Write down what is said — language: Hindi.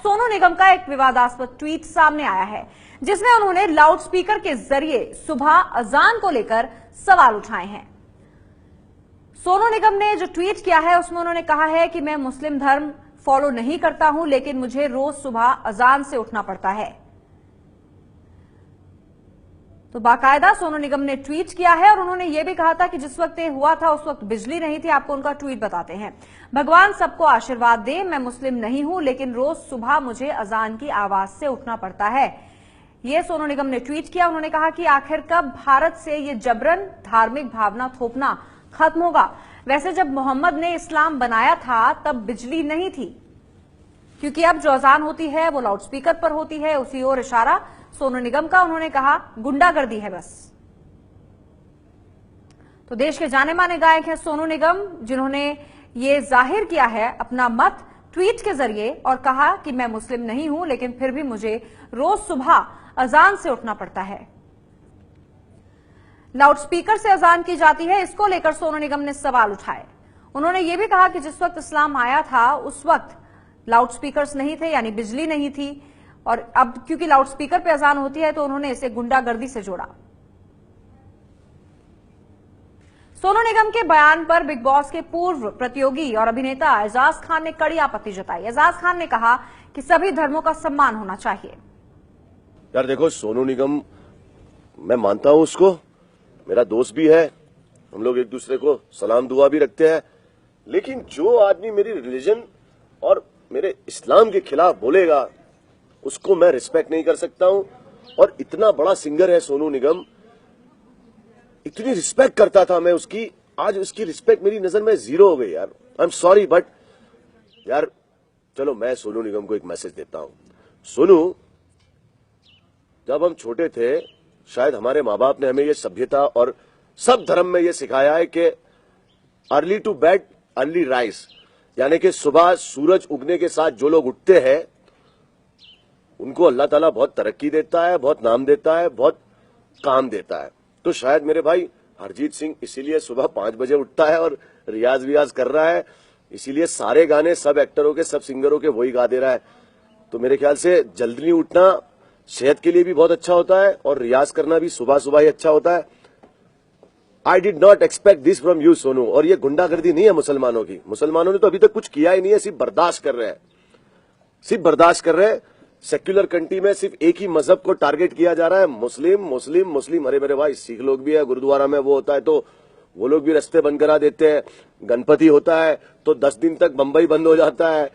सोनू निगम का एक विवादास्पद ट्वीट सामने आया है, जिसमें उन्होंने लाउडस्पीकर के जरिए सुबह अजान को लेकर सवाल उठाए हैं। सोनू निगम ने जो ट्वीट किया है उसमें उन्होंने कहा है कि मैं मुस्लिम धर्म फॉलो नहीं करता हूं, लेकिन मुझे रोज सुबह अजान से उठना पड़ता है। तो बाकायदा सोनू निगम ने ट्वीट किया है और उन्होंने यह भी कहा था कि जिस वक्त ये हुआ था उस वक्त बिजली नहीं थी। आपको उनका ट्वीट बताते हैं। भगवान सबको आशीर्वाद दे, मैं मुस्लिम नहीं हूं, लेकिन रोज सुबह मुझे अजान की आवाज से उठना पड़ता है। यह सोनू निगम ने ट्वीट किया। उन्होंने कहा कि आखिर कब भारत से ये जबरन धार्मिक भावना थोपना खत्म होगा। वैसे जब मोहम्मद ने इस्लाम बनाया था तब बिजली नहीं थी, क्योंकि अब जो अजान होती है वो लाउडस्पीकर पर होती है। उसी ओर इशारा सोनू निगम का। उन्होंने कहा गुंडागर्दी है बस। तो देश के जाने माने गायक हैं सोनू निगम, जिन्होंने ये जाहिर किया है अपना मत ट्वीट के जरिए और कहा कि मैं मुस्लिम नहीं हूं, लेकिन फिर भी मुझे रोज सुबह अजान से उठना पड़ता है। लाउडस्पीकर से अजान की जाती है, इसको लेकर सोनू निगम ने सवाल उठाए। उन्होंने ये भी कहा कि जिस वक्त इस्लाम आया था उस वक्त लाउडस्पीकर्स नहीं थे, यानी बिजली नहीं थी, और अब क्योंकि लाउडस्पीकर पे अजान होती है तो उन्होंने इसे गुंडागर्दी से जोड़ा। सोनू निगम के बयान पर बिग बॉस के पूर्व प्रतियोगी और अभिनेता एजाज खान ने कड़ी आपत्ति जताई। एजाज खान ने कहा कि सभी धर्मों का सम्मान होना चाहिए। यार देखो, सोनू निगम मैं मानता हूं, उसको मेरा दोस्त भी है, हम लोग एक दूसरे को सलाम दुआ भी रखते हैं, लेकिन जो आदमी मेरी रिलीजन और मेरे इस्लाम के खिलाफ बोलेगा उसको मैं रिस्पेक्ट नहीं कर सकता हूं। और इतना बड़ा सिंगर है सोनू निगम, इतनी रिस्पेक्ट करता था मैं उसकी, आज उसकी रिस्पेक्ट मेरी नजर में जीरो हो गई। यार आई एम सॉरी, बट यार चलो मैं सोनू निगम को एक मैसेज देता हूं। सोनू, जब हम छोटे थे शायद हमारे माँ बाप ने हमें ये सभ्यता और सब धर्म में ये सिखाया है कि early to bed early rise, यानी कि सुबह सूरज उगने के साथ जो लोग उठते हैं उनको अल्लाह ताला बहुत तरक्की देता है, बहुत नाम देता है, बहुत काम देता है। तो शायद मेरे भाई हरजीत सिंह इसीलिए सुबह 5 बजे उठता है और रियाज वियाज कर रहा है, इसीलिए सारे गाने सब एक्टरों के सब सिंगरों के वही गा दे रहा है। तो मेरे ख्याल से जल्दी उठना सेहत के लिए भी बहुत अच्छा होता है और रियाज करना भी सुबह सुबह ही अच्छा होता है। I did not expect this from you Sonu. और ये गुंडागर्दी नहीं है मुसलमानों की, मुसलमानों ने तो अभी तक कुछ किया ही नहीं है, सिर्फ बर्दाश्त कर रहे हैं, सिर्फ बर्दाश्त कर रहे हैं। सेक्युलर कंट्री में सिर्फ एक ही मजहब को टारगेट किया जा रहा है, मुस्लिम मुस्लिम मुस्लिम। अरे मेरे भाई, सिख लोग भी है, गुरुद्वारा में वो होता है तो वो लोग भी रास्ते बंद करा देते हैं। गणपति होता है तो 10 दिन तक बंबई बंद हो जाता है।